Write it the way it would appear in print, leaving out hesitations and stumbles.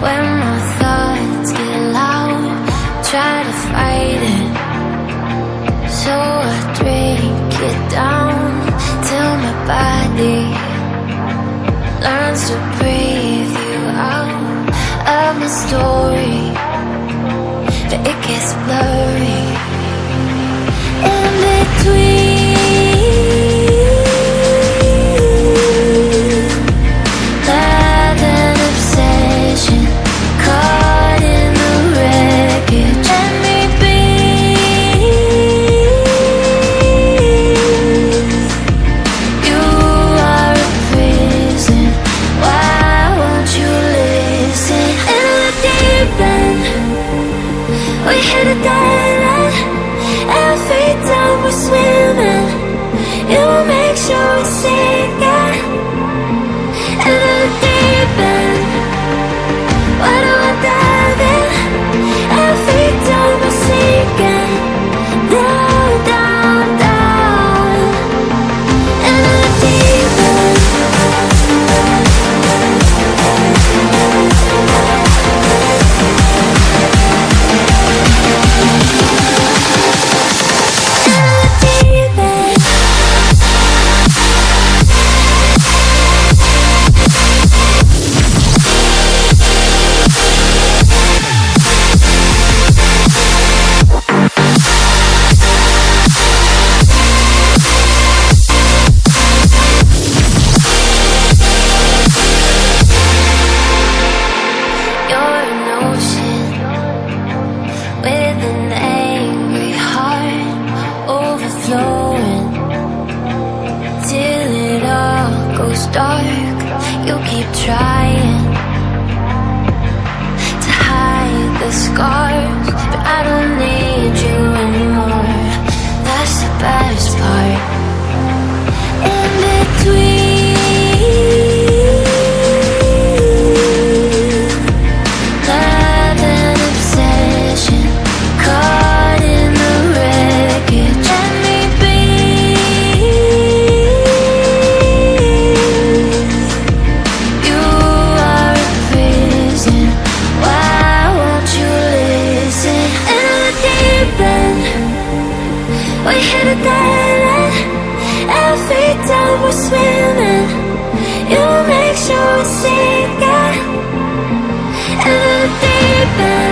When my thoughts get loud, try to fight it. So I drink it down till my body learns to breathe you out of my story, but it gets blurry in between. Love and obsession caught in the wreckage. Let me be. You are a prison. Why won't you listen? In the deep end, we hit a dead end. Every time we're swimming, you make sure we sink it. In the deep end, why do I dive in? Every time we're sinking, down, down, down. In the deep end. You're an ocean with an angry heart, overflowing till it all goes dark. You keep trying to hide the scars, but I don't need you anymore. That's the best part. In between. Love and obsession caught in the wreckage. Let me be. You are a prison. Why won't you listen? In the deep end, we hit a dead end. Every time we're swimming, you make sure we sink it. In the deep end.